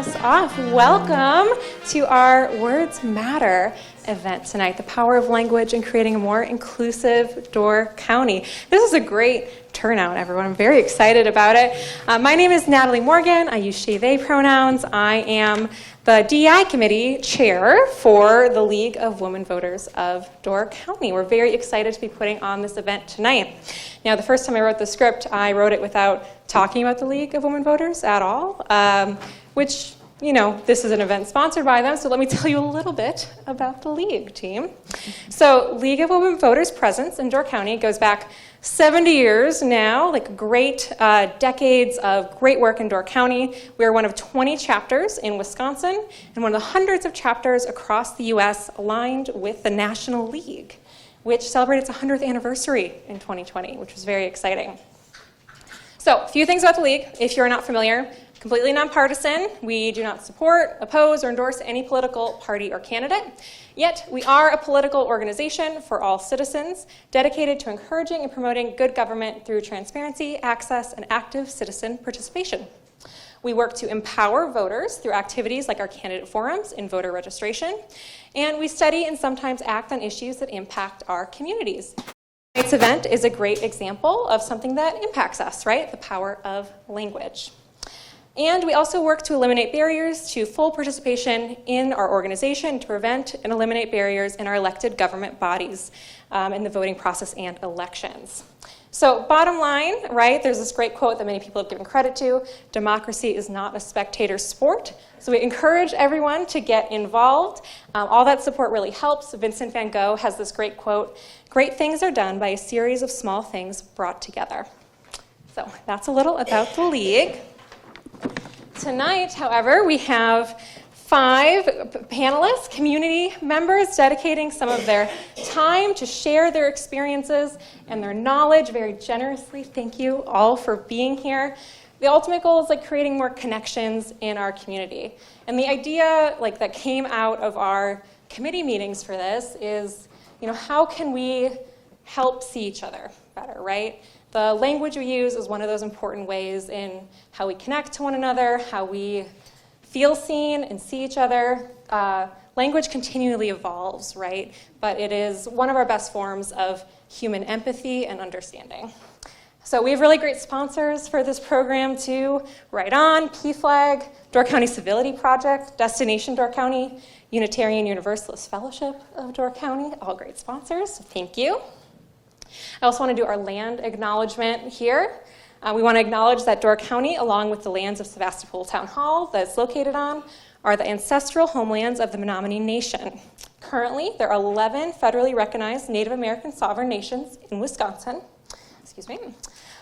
us off. Welcome to our Words Matter event tonight, the power of language in creating a more inclusive Door County. This is a great turnout, everyone. I'm very excited about it. My name is Natalie Morgan. I use she, they pronouns. I am the DEI committee chair for the League of Women Voters of Door County. We're very excited to be putting on this event tonight. Now, the first time I wrote the script, I wrote it without talking about the League of Women Voters at all, which, you know, this is an event sponsored by them, so let me tell you a little bit about the League team. So, League of Women Voters' presence in Door County goes back 70 years now, like great decades of great work in Door County. We are one of 20 chapters in Wisconsin and one of the hundreds of chapters across the U.S. aligned with the National League, which celebrated its 100th anniversary in 2020, which was very exciting. So, a few things about the League, if you're not familiar. Completely nonpartisan. We do not support, oppose, or endorse any political party or candidate. Yet, we are a political organization for all citizens, dedicated to encouraging and promoting good government through transparency, access, and active citizen participation. We work to empower voters through activities like our candidate forums and voter registration, and we study and sometimes act on issues that impact our communities. Tonight's event is a great example of something that impacts us, right? The power of language. And we also work to eliminate barriers to full participation in our organization to prevent and eliminate barriers in our elected government bodies in the voting process and elections. So bottom line, right, there's this great quote that many people have given credit to: democracy is not a spectator sport. So we encourage everyone to get involved. All that support really helps. Vincent van Gogh has this great quote: great things are done by a series of small things brought together. So that's a little about the League. Tonight, however, we have 5 panelists, community members, dedicating some of their time to share their experiences and their knowledge very generously. Thank you all for being here. The ultimate goal is like creating more connections in our community. And the idea that came out of our committee meetings for this is, how can we help see each other better, right? The language we use is one of those important ways in how we connect to one another, how we feel seen and see each other. Language continually evolves, right? But it is one of our best forms of human empathy and understanding. So we have really great sponsors for this program too. Right On, PFLAG, Door County Civility Project, Destination Door County, Unitarian Universalist Fellowship of Door County, all great sponsors, so thank you. I also want to do our land acknowledgement here. We want to acknowledge that Door County, along with the lands of Sevastopol Town Hall that it's located on, are the ancestral homelands of the Menominee Nation. Currently, there are 11 federally recognized Native American sovereign nations in Wisconsin. Excuse me.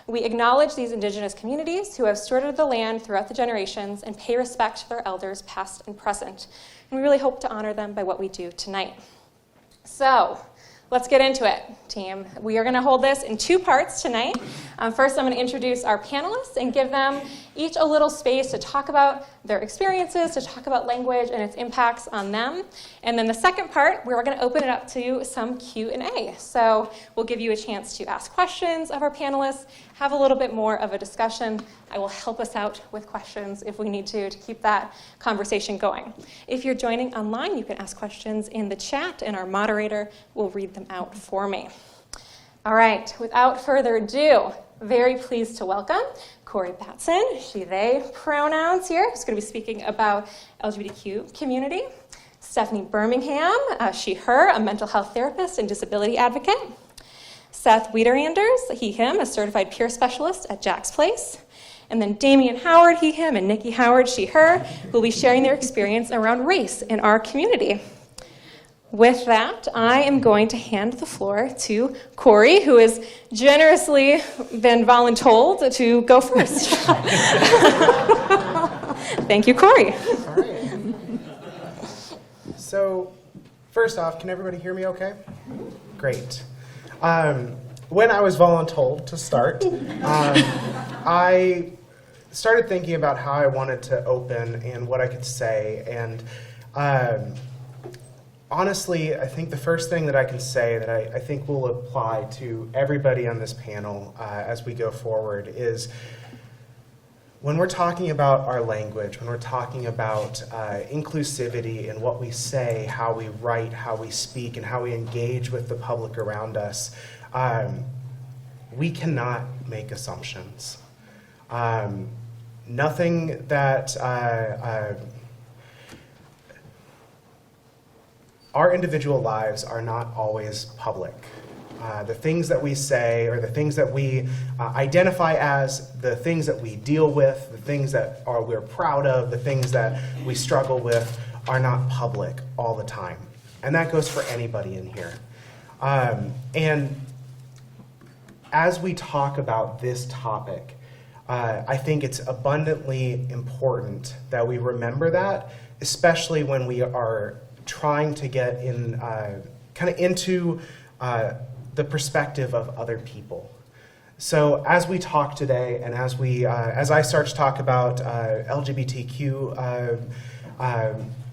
We acknowledge these indigenous communities who have stewarded the land throughout the generations and pay respect to their elders past and present. And we really hope to honor them by what we do tonight. So, let's get into it, team. We are going to hold this in 2 parts tonight. First, I'm going to introduce our panelists and give them each a little space to talk about their experiences, to talk about language and its impacts on them. And then the second part, we're going to open it up to some Q&A. So we'll give you a chance to ask questions of our panelists, have a little bit more of a discussion. I will help us out with questions if we need to keep that conversation going. If you're joining online, you can ask questions in the chat, and our moderator will read them out for me. All right, without further ado, very pleased to welcome Corey Battson, she, they pronouns here, who's going to be speaking about LGBTQ community. Stephanie Birmingham, she, her, a mental health therapist and disability advocate. Seth Wiederanders, he, him, a certified peer specialist at Jack's Place. And then Damien Howard, he, him, and Nickie Howard, she, her, will be sharing their experience around race in our community. With that, I am going to hand the floor to Corey, who has generously been voluntold to go first. Thank you, Corey. All right. So, first off, can everybody hear me okay? Great. When I was voluntold to start, I started thinking about how I wanted to open and what I could say, and honestly, I think the first thing that I can say that I think will apply to everybody on this panel as we go forward is when we're talking about our language, when we're talking about inclusivity in what we say, how we write, how we speak, and how we engage with the public around us, we cannot make assumptions. Nothing that our individual lives are not always public. The things that we say, or the things that we identify as, the things that we deal with, the things that we're proud of, the things that we struggle with, are not public all the time. And that goes for anybody in here. And as we talk about this topic, I think it's abundantly important that we remember that, especially when we are trying to get in, kind of into the perspective of other people. So as we talk today, and as I start to talk about LGBTQ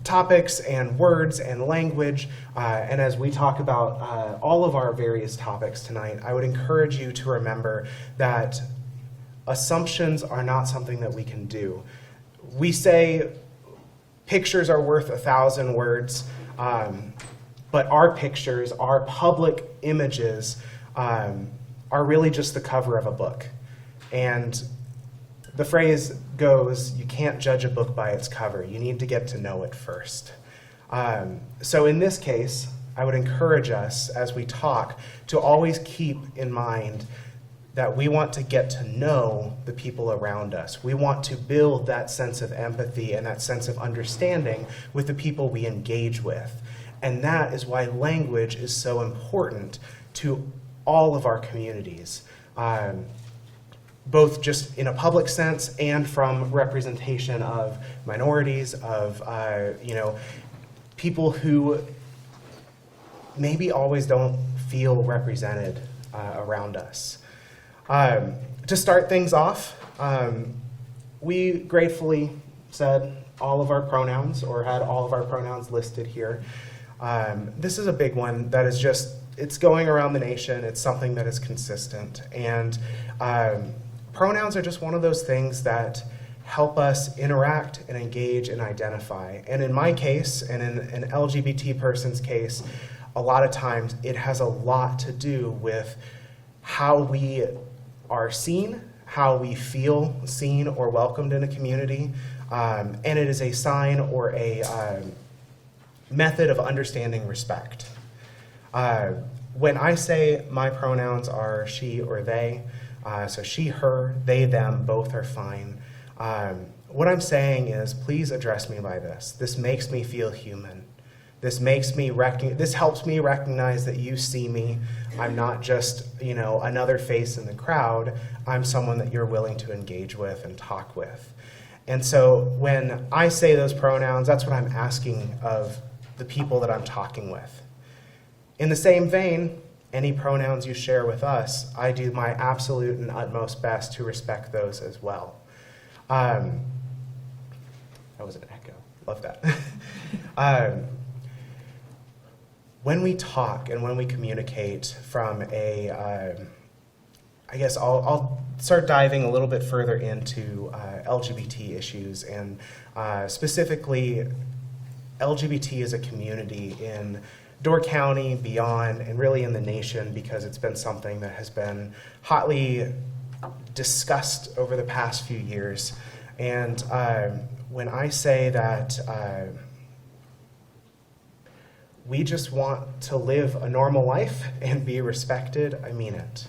topics and words and language, and as we talk about all of our various topics tonight, I would encourage you to remember that assumptions are not something that we can do. We say pictures are worth 1,000 words, but our pictures, our public images, are really just the cover of a book. And the phrase goes, you can't judge a book by its cover. You need to get to know it first. So in this case, I would encourage us, as we talk, to always keep in mind that we want to get to know the people around us. We want to build that sense of empathy and that sense of understanding with the people we engage with. And that is why language is so important to all of our communities, both just in a public sense and from representation of minorities, of people who maybe always don't feel represented around us. To start things off, we gratefully said all of our pronouns, or had all of our pronouns listed here. This is a big one that is just, it's going around the nation. It's something that is consistent. And pronouns are just one of those things that help us interact and engage and identify. And in my case, and in an LGBT person's case, a lot of times it has a lot to do with how we are seen, how we feel seen or welcomed in a community, and it is a sign or a method of understanding respect. When I say my pronouns are she or they, so she, her, they, them, both are fine, what I'm saying is, please address me by this. This makes me feel human. This helps me recognize that you see me. I'm not just, another face in the crowd. I'm someone that you're willing to engage with and talk with. And so when I say those pronouns, that's what I'm asking of the people that I'm talking with. In the same vein, any pronouns you share with us, I do my absolute and utmost best to respect those as well. That was an echo. Love that. When we talk and when we communicate from I guess I'll start diving a little bit further into LGBT issues, and specifically LGBT as a community in Door County, beyond, and really in the nation, because it's been something that has been hotly discussed over the past few years. And when I say that we just want to live a normal life and be respected, I mean it.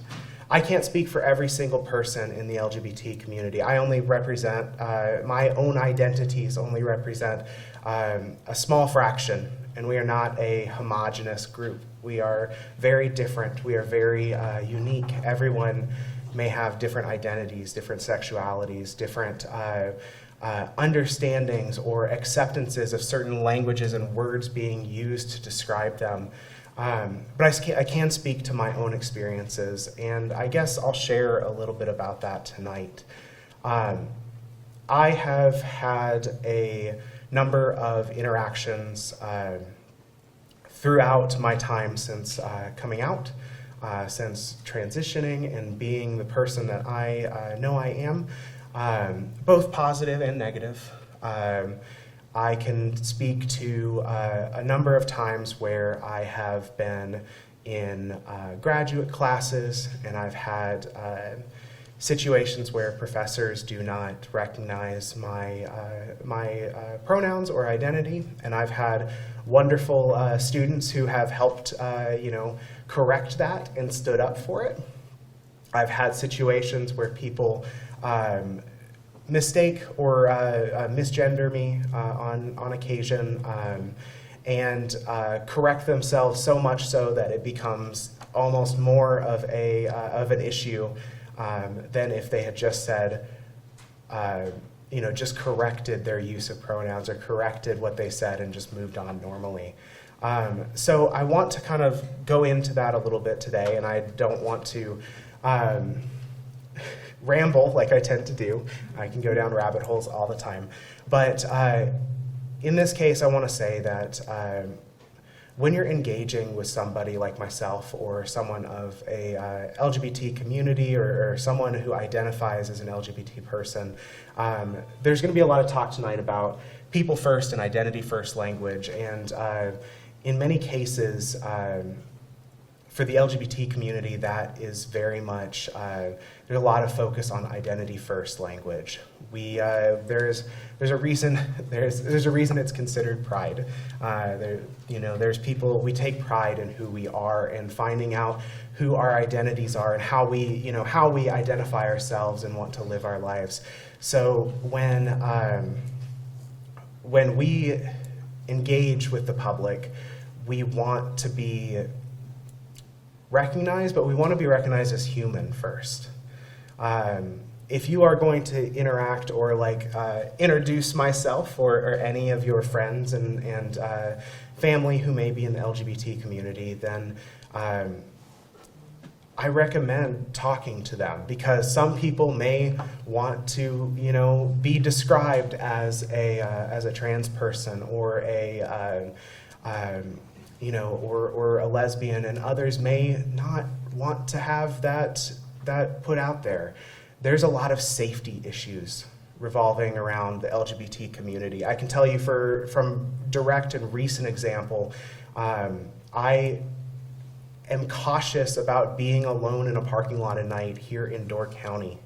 I can't speak for every single person in the LGBT community. I only represent, my own identities only represent a small fraction, and we are not a homogenous group. We are very different. We are very unique. Everyone may have different identities, different sexualities, different understandings or acceptances of certain languages and words being used to describe them. But I can speak to my own experiences, and I guess I'll share a little bit about that tonight. I have had a number of interactions throughout my time since coming out, since transitioning and being the person that I know I am. both positive and negative. I can speak to a number of times where I have been in graduate classes and I've had situations where professors do not recognize my pronouns or identity, and I've had wonderful students who have helped correct that and stood up for it. I've had situations where people mistake or misgender me on occasion and correct themselves so much so that it becomes almost more of an issue than if they had just said, just corrected their use of pronouns or corrected what they said and just moved on normally. So I want to kind of go into that a little bit today, and I don't want to ramble like I tend to do. I can go down rabbit holes all the time. But in this case, I want to say that when you're engaging with somebody like myself or someone of a LGBT community or someone who identifies as an LGBT person, there's going to be a lot of talk tonight about people first and identity first language. And in many cases, for the LGBT community, that is very much, there's a lot of focus on identity first language. There's a reason it's considered pride. There's people, we take pride in who we are and finding out who our identities are and how we identify ourselves and want to live our lives. So when we engage with the public, we want to be recognized, but we want to be recognized as human first. If you are going to interact or introduce myself or any of your friends and family who may be in the LGBT community, then I recommend talking to them, because some people may want to, be described as a trans person or or a lesbian, and others may not want to have that put out there. There's a lot of safety issues revolving around the LGBT community. I can tell you from direct and recent example, I am cautious about being alone in a parking lot at night here in Door County.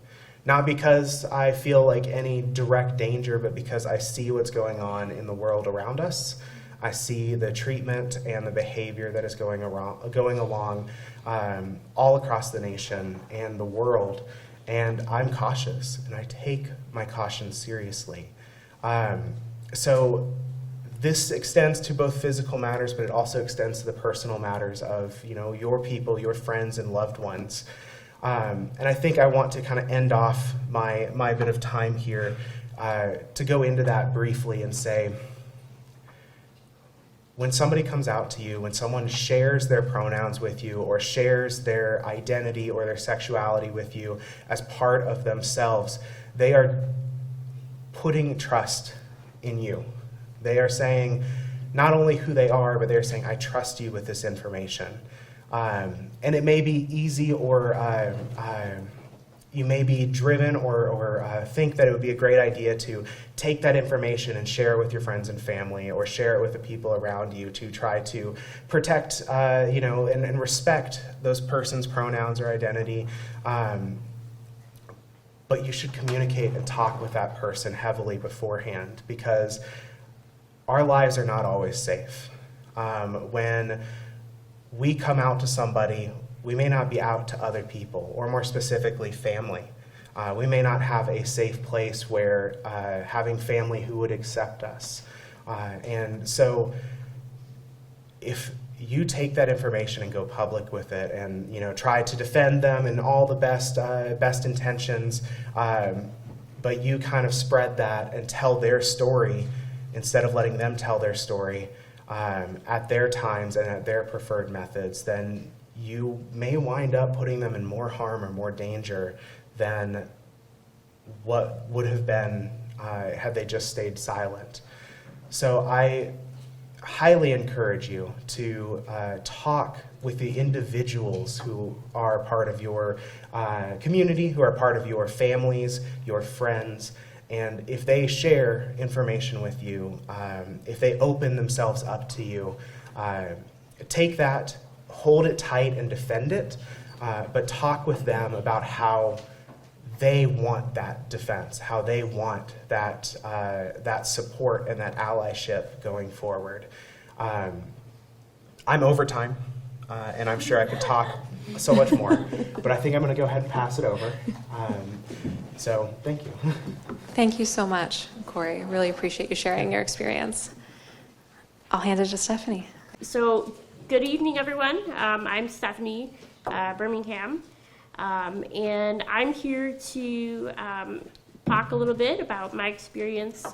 Not because I feel like any direct danger, but because I see what's going on in the world around us. I see the treatment and the behavior that is going along all across the nation and the world, and I'm cautious, and I take my caution seriously. So this extends to both physical matters, but it also extends to the personal matters of your people, your friends, and loved ones. And I think I want to kind of end off my bit of time here to go into that briefly and say, when somebody comes out to you, when someone shares their pronouns with you or shares their identity or their sexuality with you as part of themselves, they are putting trust in you. They are saying not only who they are, but they're saying, I trust you with this information. And it may be easy, or you may be driven or think that it would be a great idea to take that information and share it with your friends and family, or share it with the people around you to try to protect, and respect those persons' pronouns or identity. But you should communicate and talk with that person heavily beforehand, because our lives are not always safe. When we come out to somebody, we may not be out to other people, or more specifically, family. We may not have a safe place where having family who would accept us. And so if you take that information and go public with it and try to defend them in all the best intentions, but you kind of spread that and tell their story instead of letting them tell their story at their times and at their preferred methods, then you may wind up putting them in more harm or more danger than what would have been had they just stayed silent. So I highly encourage you to talk with the individuals who are part of your community, who are part of your families, your friends, and if they share information with you, if they open themselves up to you, take that, hold it tight and defend it, but talk with them about how they want that defense, how they want that, that support and that allyship going forward. I'm over time, and I'm sure I could talk so much more, but I think I'm going to go ahead and pass it over. So thank you. Thank you so much, Corey. Really appreciate you sharing your experience. I'll hand it to Stephanie. So, good evening, everyone. I'm Stephanie, Birmingham, and I'm here to talk a little bit about my experience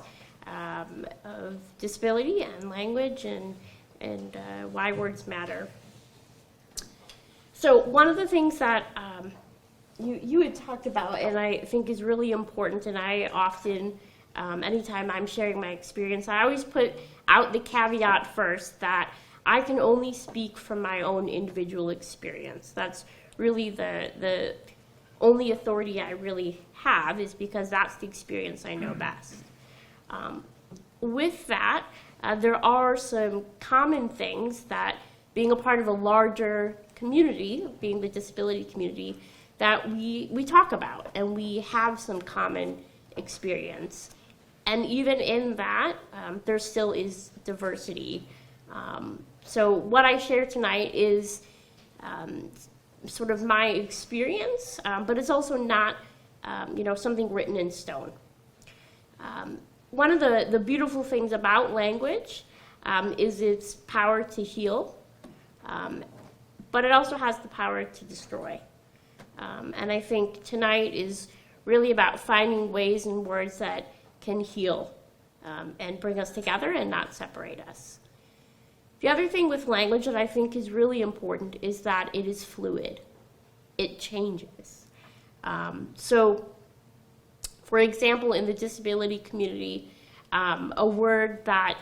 of disability and language and why words matter. So, one of the things that you had talked about, and I think is really important, and I often, anytime I'm sharing my experience, I always put out the caveat first that I can only speak from my own individual experience. That's really the only authority I really have, is because that's the experience I know best. With that, there are some common things that, being a part of a larger community, being the disability community, that we talk about, and we have some common experience. And even in that, there still is diversity. So what I share tonight is sort of my experience, but it's also not something written in stone. One of the beautiful things about language is its power to heal, but it also has the power to destroy. And I think tonight is really about finding ways and words that can heal and bring us together and not separate us. The other thing with language that I think is really important is that it is fluid. It changes. So, for example, in the disability community, a word that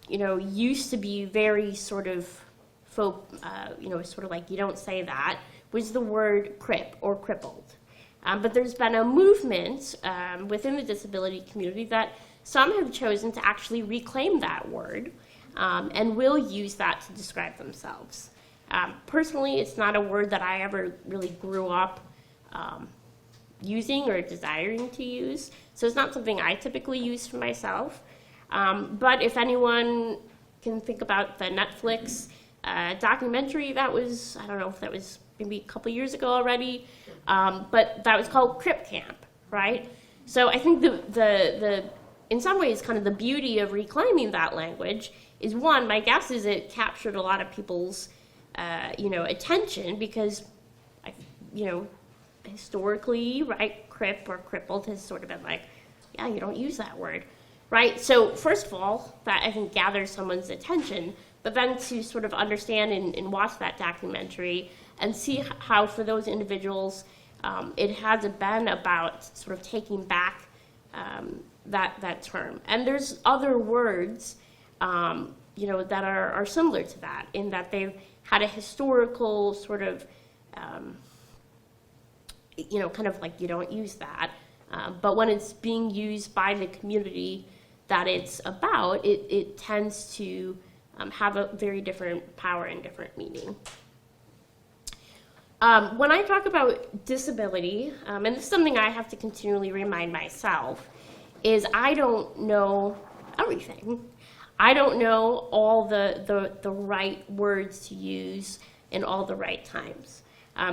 used to be very sort of sort of like you don't say that, was the word crip or crippled. But there's been a movement within the disability community that some have chosen to actually reclaim that word and will use that to describe themselves. Personally, it's not a word that I ever really grew up using or desiring to use, so it's not something I typically use for myself. But if anyone can think about the Netflix documentary that was, I don't know if that was maybe a couple years ago already, but that was called Crip Camp, right? So I think the in some ways kind of the beauty of reclaiming that language is, one, my guess is it captured a lot of people's attention, because historically, right, crip or crippled has sort of been like, yeah, you don't use that word, right? So first of all, that I think gathers someone's attention, but then to sort of understand and watch that documentary and see how for those individuals it has been about sort of taking back that term. And there's other words that are similar to that, in that they've had a historical sort of kind of like you don't use that, but when it's being used by the community that it's about, it tends to have a very different power and different meaning. When I talk about disability, and this is something I have to continually remind myself, is I don't know everything. I don't know all the right words to use in all the right times.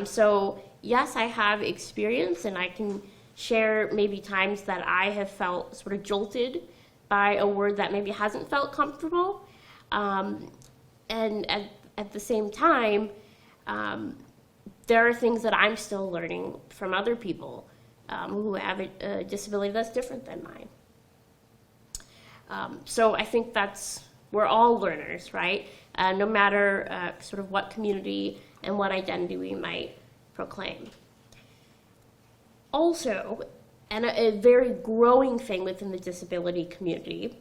So yes, I have experience, and I can share maybe times that I have felt sort of jolted by a word that maybe hasn't felt comfortable. And at the same time, there are things that I'm still learning from other people who have a disability that's different than mine. So I think we're all learners, right? No matter sort of what community and what identity we might proclaim. Also, and a very growing thing within the disability community,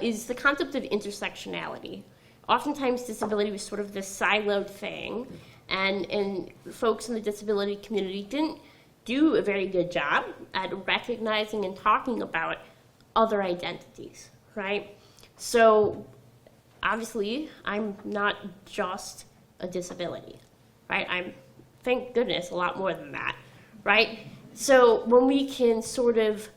is the concept of intersectionality. Oftentimes, disability was sort of this siloed thing, and folks in the disability community didn't do a very good job at recognizing and talking about other identities, right? So, obviously, I'm not just a disability, right? I'm, thank goodness, a lot more than that, right? So when we can sort of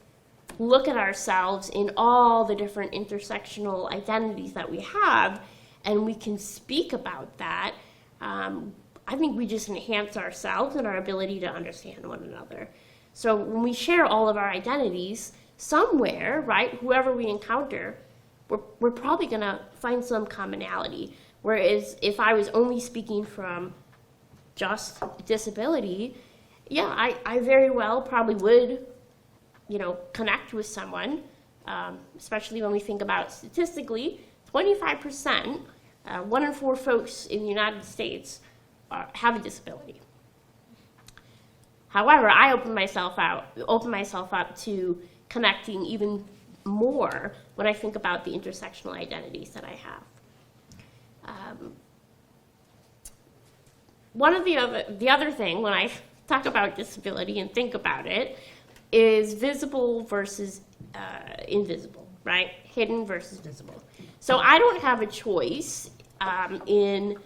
look at ourselves in all the different intersectional identities that we have, and we can speak about that, I think we just enhance ourselves and our ability to understand one another. So when we share all of our identities, somewhere, right, whoever we encounter, we're probably gonna find some commonality. Whereas if I was only speaking from just disability, yeah, I very well probably would, connect with someone, especially when we think about statistically, 25%, 1 in 4 folks in the United States have a disability. However, I open myself up to connecting even more when I think about the intersectional identities that I have. One of the other thing when I talk about disability and think about it is visible versus invisible, right? Hidden versus visible. So I don't have a choice in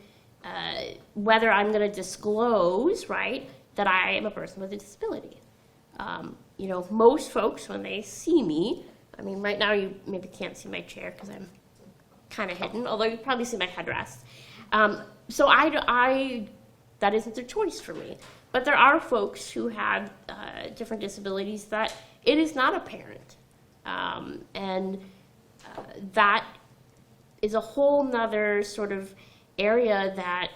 whether I'm going to disclose, right, that I am a person with a disability. Most folks, when they see me, I mean, right now you maybe can't see my chair because I'm kind of hidden, although you probably see my headrest. So that isn't a choice for me. But there are folks who have different disabilities that it is not apparent. That is a whole nother sort of area that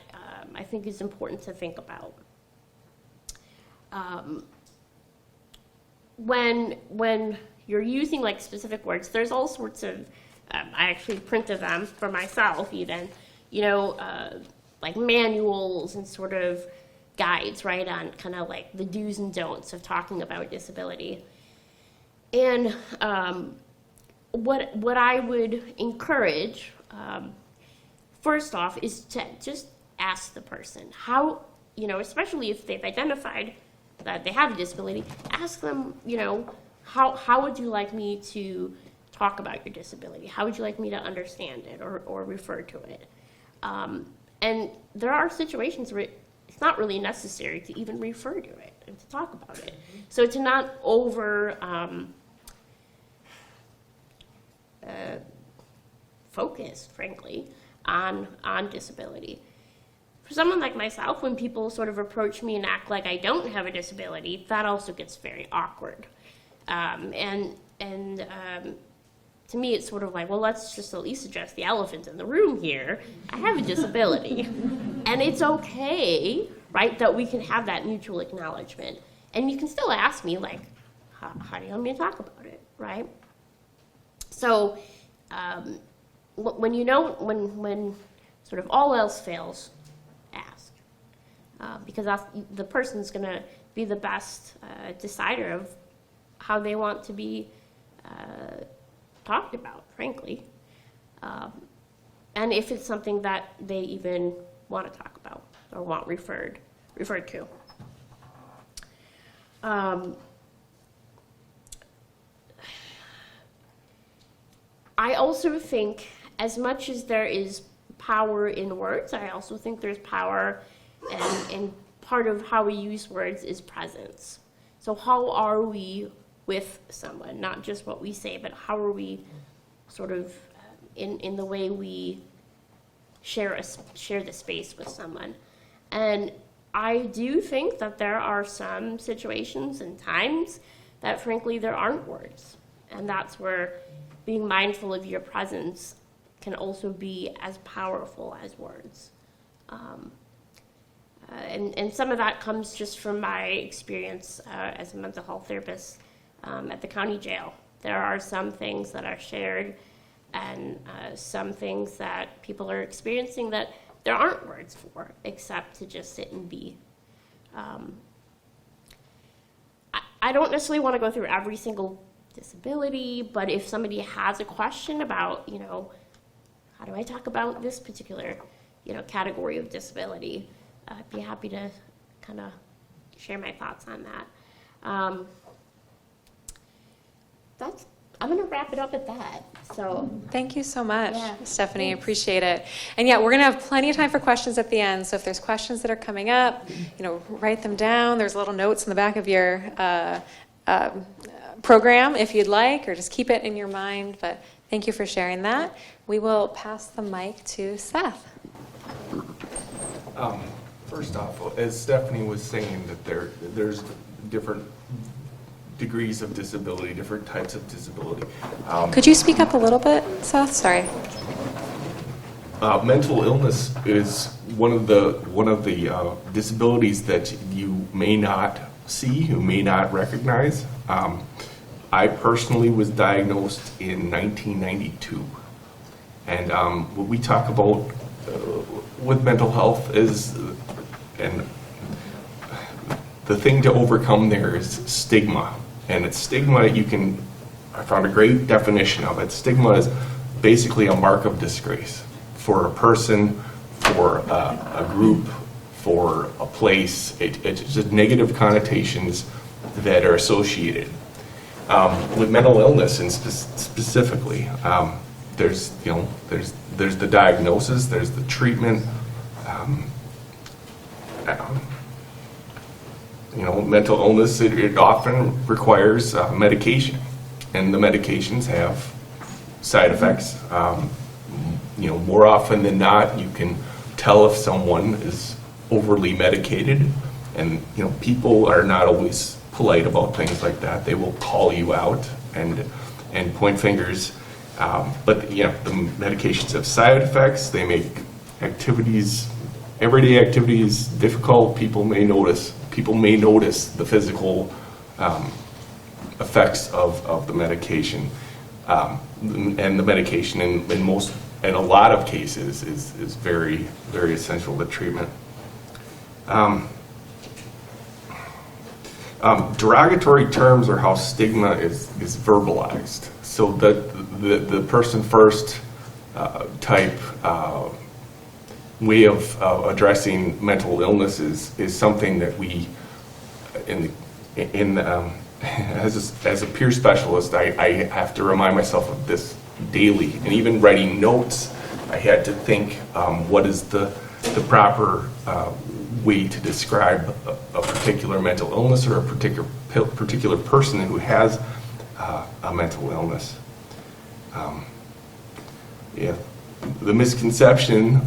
I think is important to think about. When you're using like specific words, there's all sorts of, I actually printed them for myself even, like manuals and sort of guides, right, on kind of like the do's and don'ts of talking about disability. And what I would encourage, first off, is to just ask the person how, especially if they've identified that they have a disability, ask them, how would you like me to talk about your disability? How would you like me to understand it or refer to it? And there are situations where it's not really necessary to even refer to it and to talk about it. So to not over focus, frankly, on disability. For someone like myself, when people sort of approach me and act like I don't have a disability, that also gets very awkward. To me, it's sort of like, well, let's just at least address the elephant in the room here. I have a disability. And it's okay, right, that we can have that mutual acknowledgement. And you can still ask me, like, how do you want me to talk about it, right? So when sort of all else fails, ask. Because the person's going to be the best decider of how they want to be talked about, frankly. And if it's something that they even want to talk about or want referred to. I also think, as much as there is power in words, I also think there's power, and part of how we use words is presence. So how are we with someone? Not just what we say, but how are we sort of in the way we share the space with someone. And I do think that there are some situations and times that, frankly, there aren't words. And that's where being mindful of your presence can also be as powerful as words. And some of that comes just from my experience as a mental health therapist at the county jail. There are some things that are shared and some things that people are experiencing that there aren't words for, except to just sit and be. I don't necessarily want to go through every single disability, but if somebody has a question about, how do I talk about this particular, category of disability, I'd be happy to kind of share my thoughts on that. I'm going to wrap it up at that. So Thank you so much, Yeah, Stephanie. thanks. Appreciate it. And yeah, we're going to have plenty of time for questions at the end. So if there's questions that are coming up, write them down. There's little notes in the back of your program if you'd like, or just keep it in your mind. But thank you for sharing that. We will pass the mic to Seth. First off, as Stephanie was saying, that there's different degrees of disability, different types of disability. Could you speak up a little bit, Seth? Sorry. Mental illness is one of the disabilities that you may not see, you may not recognize. I personally was diagnosed in 1992, and what we talk about with mental health is, and the thing to overcome there is stigma. And it's stigma, I found a great definition of it. Stigma is basically a mark of disgrace for a person, for a group, for a place. It's just negative connotations that are associated. With mental illness and specifically, there's the diagnosis, there's the treatment. Mental illness, it often requires medication, and the medications have side effects. More often than not, you can tell if someone is overly medicated, and people are not always polite about things like that. They will call you out and point fingers, but the medications have side effects. They make everyday activities difficult. People may notice the physical effects of the medication, and the medication in a lot of cases is very, very essential to treatment. Derogatory terms are how stigma is verbalized. So the person first type way of addressing mental illness is something that we, as a peer specialist, I have to remind myself of this daily. And even writing notes, I had to think, what is the proper way to describe a particular mental illness or a particular person who has a mental illness. The misconception,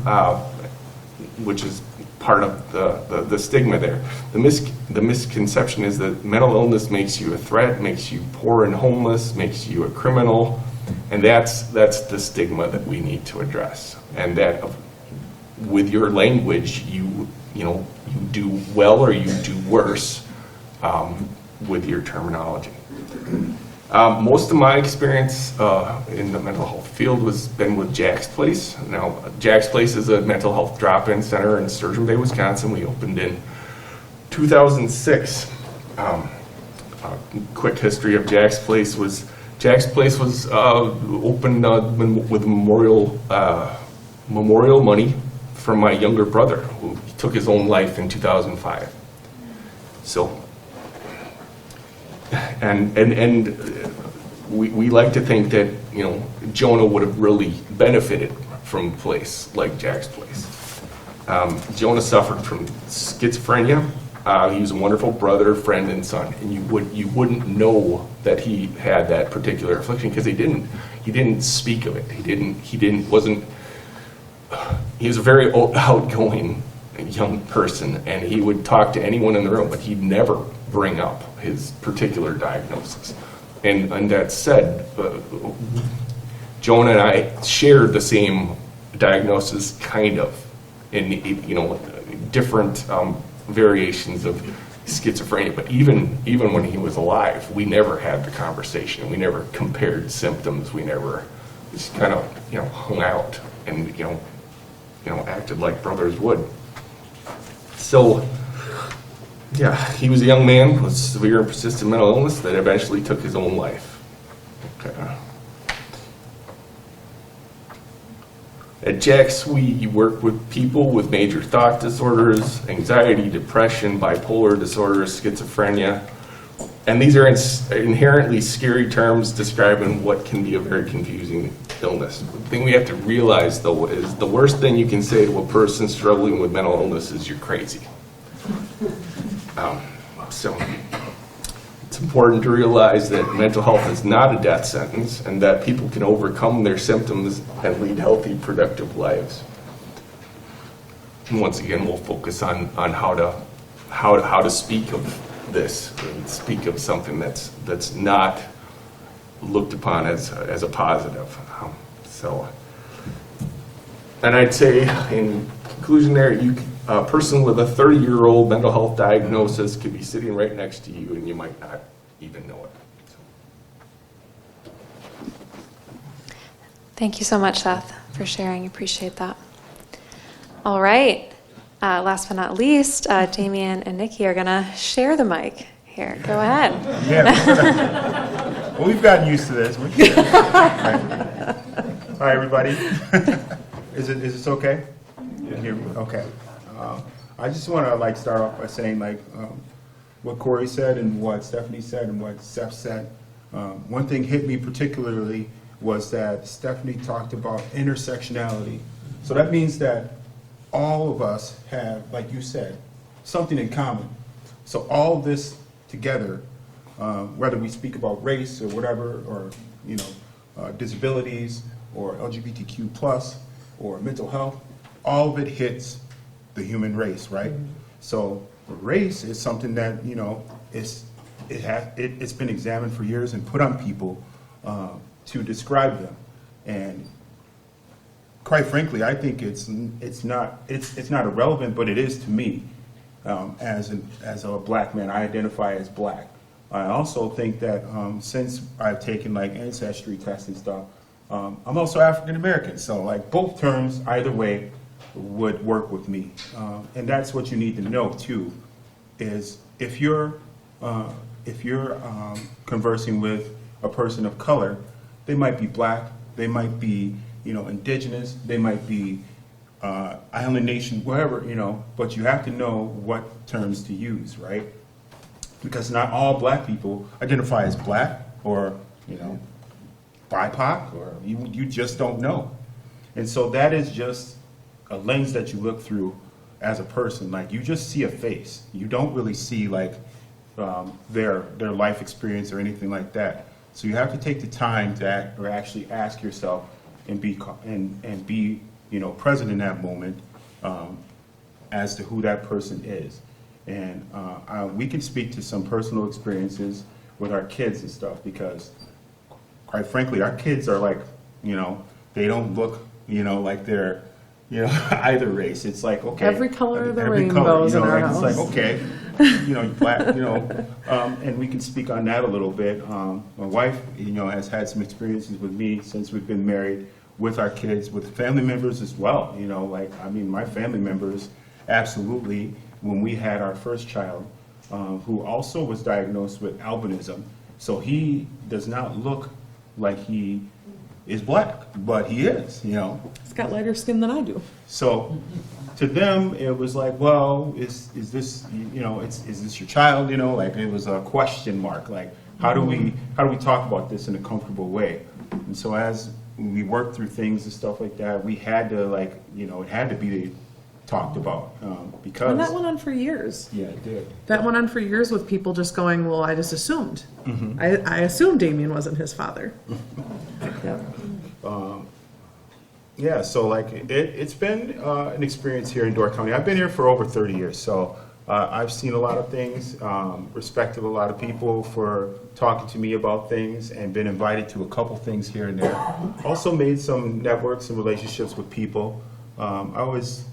which is part of the stigma there. The misconception is that mental illness makes you a threat, makes you poor and homeless, makes you a criminal, and that's the stigma that we need to address. And that with your language, you do well or you do worse with your terminology. Most of my experience in the mental health field was been with Jack's Place. Now, Jack's Place is a mental health drop-in center in Sturgeon Bay, Wisconsin. We opened in 2006. A quick history of Jack's Place was opened with memorial money from my younger brother, who took his own life in 2005. So. And we like to think that Jonah would have really benefited from a place like Jack's Place. Jonah suffered from schizophrenia. He was a wonderful brother, friend, and son, and you wouldn't know that he had that particular affliction because he didn't speak of it. He was a very outgoing young person, and he would talk to anyone in the room, but he'd never bring up his particular diagnosis. And that said, Jonah and I shared the same diagnosis, kind of, in different variations of schizophrenia. But even when he was alive, we never had the conversation. We never compared symptoms. We never just kind of hung out and acted like brothers would. So, yeah, he was a young man with severe and persistent mental illness that eventually took his own life. Okay. At Jax, we work with people with major thought disorders, anxiety, depression, bipolar disorder, schizophrenia. And these are inherently scary terms describing what can be a very confusing illness. The thing we have to realize, though, is the worst thing you can say to a person struggling with mental illness is you're crazy. So it's important to realize that mental health is not a death sentence and that people can overcome their symptoms and lead healthy, productive lives. And once again, we'll focus on how to speak of this and speak of something that's not looked upon as a positive. And I'd say in conclusion there, a person with a 30-year-old mental health diagnosis could be sitting right next to you and you might not even know it. Thank you so much, Seth, for sharing. Appreciate that. All right. Last but not least, Damien and Nickie are going to share the mic here. Go ahead. Yeah. Well, we've gotten used to this. Hi, everybody. Is this okay? Yeah. Okay. I just want to start off by saying what Corey said and what Stephanie said and what Seth said. One thing hit me particularly was that Stephanie talked about intersectionality. So that means that all of us have, like you said, something in common. So all this together, whether we speak about race or whatever, or disabilities or LGBTQ plus or mental health, all of it hits the human race, right? Mm-hmm. So race is something that it's been examined for years and put on people to describe them, and quite frankly, I think it's not irrelevant, but it is to me. As a black man, I identify as black. I also think that since I've taken ancestry tests and stuff, I'm also African American. So both terms, either way, would work with me. And that's what you need to know too, is if you're conversing with a person of color, they might be black, they might be indigenous, they might be island nation, wherever, but you have to know what terms to use, right? Because not all black people identify as black or, BIPOC, or you just don't know. And so that is just a lens that you look through as a person. You just see a face. You don't really see their life experience or anything like that. So you have to take the time to actually ask yourself and be present in that moment as to who that person is. And we can speak to some personal experiences with our kids and stuff, because quite frankly, our kids are they don't look, like they're, either race. It's okay. Every color of the rainbows in our house. It's okay, black, and we can speak on that a little bit. My wife, has had some experiences with me since we've been married, with our kids, with family members as well. My family members, absolutely, when we had our first child, who also was diagnosed with albinism. So he does not look like he is black, but he is, He's got lighter skin than I do. So to them, it was well, is this, is this your child? It was a question mark. How do we talk about this in a comfortable way? And so as we worked through things and stuff like that, we had to it had to be talked about because. And that went on for years. Yeah, it did. That went on for years with people just going, well, I just assumed. Mm-hmm. I assumed Damien wasn't his father. Yeah, so it's been an experience here in Door County. I've been here for over 30 years, so I've seen a lot of things, respected a lot of people for talking to me about things, and been invited to a couple things here and there. Also made some networks and relationships with people. I was,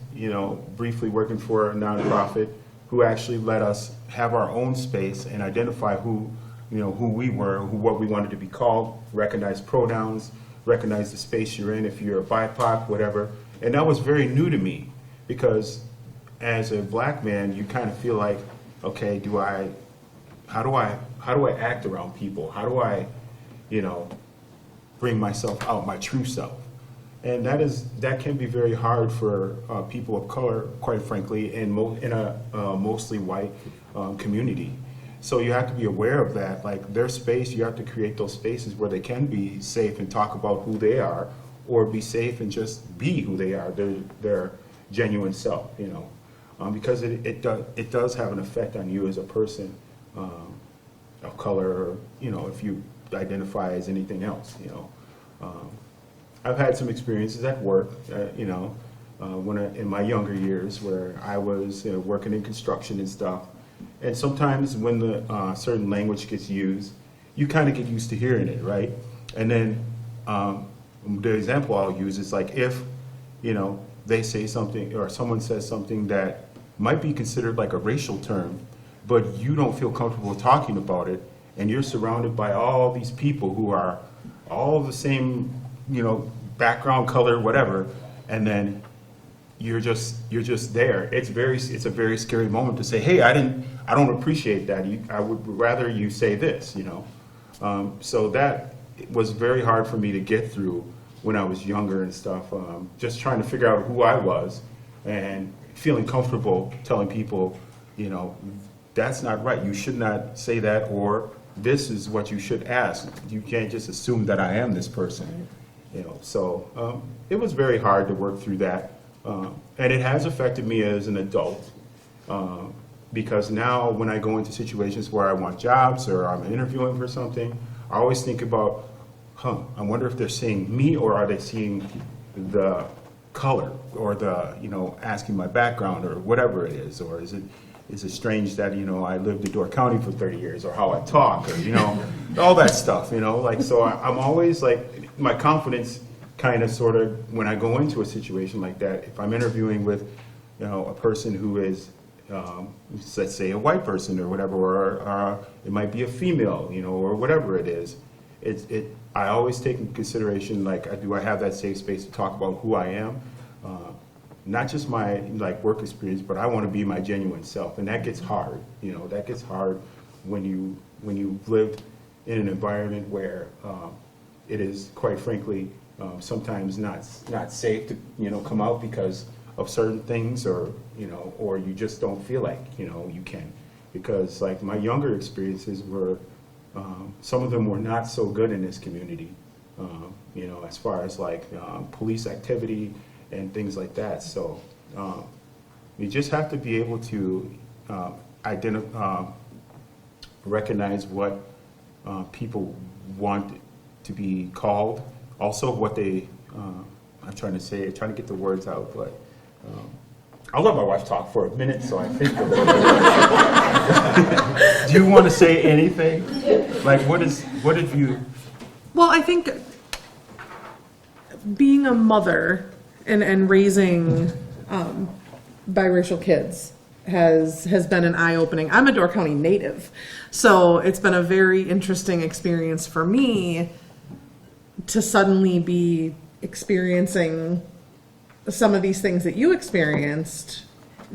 briefly working for a nonprofit who actually let us have our own space and identify who we were, what we wanted to be called, recognize pronouns, recognize the space you're in, if you're a BIPOC, whatever. And that was very new to me, because as a black man, you kind of feel how do I act around people? How do I, bring myself out, my true self. And that can be very hard for people of color, quite frankly, in a mostly white community. So you have to be aware of that. Like their space, you have to create those spaces where they can be safe and talk about who they are, or be safe and just be who they are, their genuine self, you know. Because it does have an effect on you as a person of color, or, you know, if you identify as anything else, you know. I've had some experiences at work, you know, in my younger years where I was working in construction and stuff. And sometimes when the certain language gets used, you kind of get used to hearing it, right? And then the example I'll use is like if, you know, they say something or someone says something that might be considered like a racial term, but you don't feel comfortable talking about it, and you're surrounded by all these people who are all the same, you know, background, color, whatever, and then you're just there. It's a very scary moment to say, hey, I don't appreciate that. I would rather you say this, you know. So that was very hard for me to get through when I was younger and stuff. Just trying to figure out who I was and feeling comfortable telling people, you know, that's not right. You should not say that, or this is what you should ask. You can't just assume that I am this person, you know. So it was very hard to work through that. And it has affected me as an adult, because now when I go into situations where I want jobs or I'm interviewing for something, I always think about, I wonder if they're seeing me, or are they seeing the color, or the, you know, asking my background or whatever it is, or is it strange that, you know, I lived in Door County for 30 years, or how I talk, or, you know, all that stuff, you know, like, so I'm always like, my confidence kind of sort of, when I go into a situation like that, if I'm interviewing with, you know, a person who is, let's say a white person or whatever, or it might be a female, you know, or whatever it is, I always take into consideration, like, do I have that safe space to talk about who I am? Not just my, like, work experience, but I want to be my genuine self, and that gets hard, you know, that gets hard when you've lived in an environment where it is, quite frankly, sometimes not safe to, you know, come out because of certain things, or, you know, or you just don't feel like, you know, you can. Because, like, my younger experiences were, some of them were not so good in this community, you know, as far as, like, police activity and things like that. So you just have to be able to recognize what people want to be called. Also, what they, I'm trying to get the words out, but I'll let my wife talk for a minute, so I think. Do you want to say anything? Like, what have you? Well, I think being a mother and raising biracial kids has been an eye-opening. I'm a Door County native, so it's been a very interesting experience for me to suddenly be experiencing some of these things that you experienced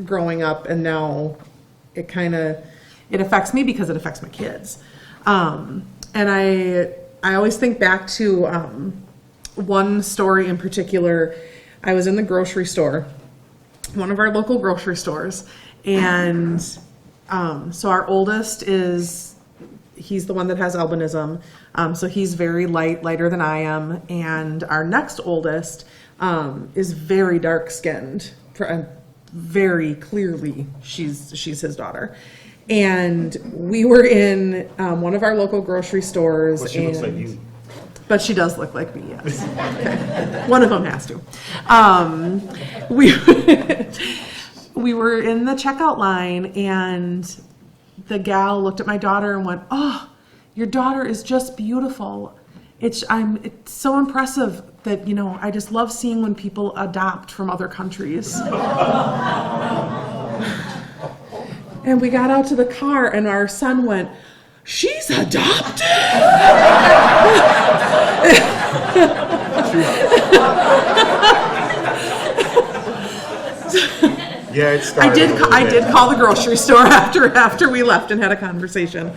growing up, and now it affects me because it affects my kids. And I always think back to one story in particular. I was in the grocery store, one of our local grocery stores, and so our oldest he's the one that has albinism, so he's very lighter than I am, and our next oldest is very dark-skinned, very clearly she's his daughter. And we were in one of our local grocery stores. Well, she looks like you. But she does look like me, yes. Okay. One of them has to. We were in the checkout line, and the gal looked at my daughter and went, "Oh, your daughter is just beautiful. It's so impressive that, you know, I just love seeing when people adopt from other countries." And we got out to the car, and our son went, "She's adopted?" Yeah, it started. I did call the grocery store after we left and had a conversation.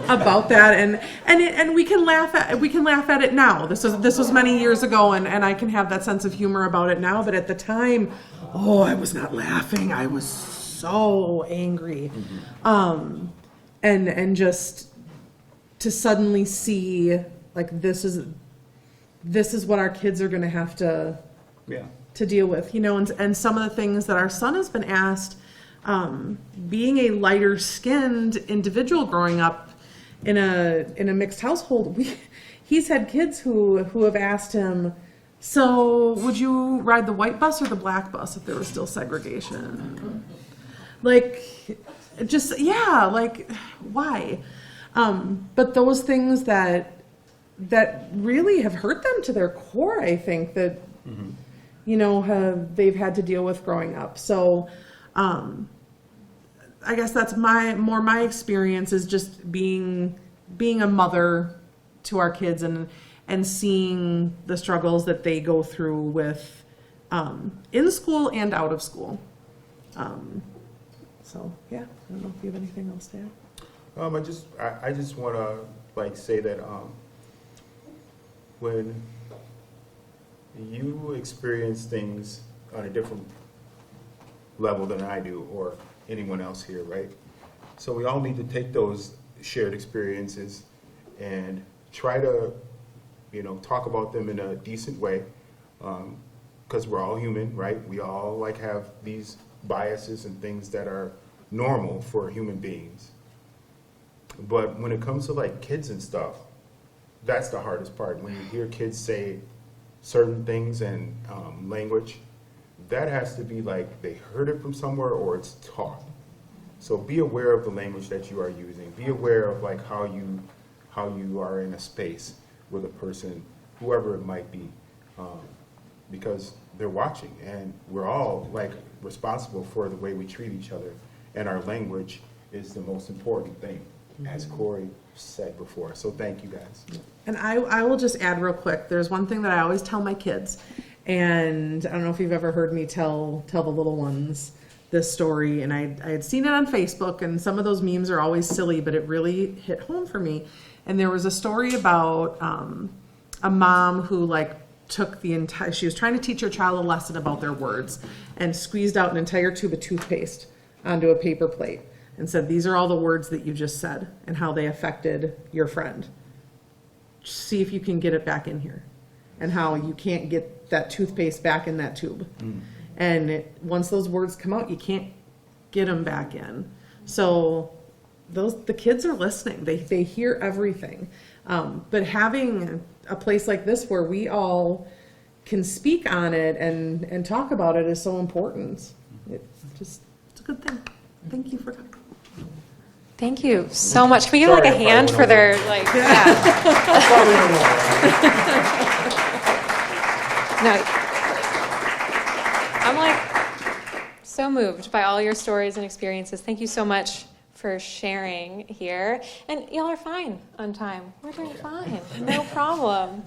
about that, and we can laugh at it now. This was many years ago, and I can have that sense of humor about it now. But at the time, I was not laughing. I was so angry, and just to suddenly see like this is what our kids are going to have to deal with, and some of the things that our son has been asked. Being a lighter skinned individual growing up in a mixed household, he's had kids who have asked him, so would you ride the white bus or the black bus if there was still segregation? Like, just, yeah, like, why? But those things that really have hurt them to their core, I think, that, they've had to deal with growing up. So, I guess that's my experience is just being a mother to our kids and seeing the struggles that they go through with in school and out of school. So yeah, I don't know if you have anything else to add. I just want to say that when you experience things on a different level than I do or anyone else here, right? So we all need to take those shared experiences and try to, talk about them in a decent way, because we're all human, right? We all have these biases and things that are normal for human beings. But when it comes to kids and stuff, that's the hardest part. When you hear kids say certain things and language, that has to be they heard it from somewhere or it's taught. So be aware of the language that you are using. Be aware of how you are in a space with a person, whoever it might be, because they're watching, and we're all responsible for the way we treat each other. And our language is the most important thing, as Corey said before. So thank you guys. And I will just add real quick. There's one thing that I always tell my kids. And I don't know if you've ever heard me tell the little ones this story, and I had seen it on Facebook, and some of those memes are always silly, but it really hit home for me. And there was a story about a mom who took she was trying to teach her child a lesson about their words and squeezed out an entire tube of toothpaste onto a paper plate and said, these are all the words that you just said and how they affected your friend. See if you can get it back in here, and how you can't get that toothpaste back in that tube. And once those words come out, you can't get them back in. So the kids are listening. They hear everything. But having a place like this where we all can speak on it and talk about it is so important. It's a good thing. Thank you for coming. Thank you so much. Can we give a hand for their No. I'm so moved by all your stories and experiences. Thank you so much for sharing here. And y'all are fine on time. We're doing fine. No problem.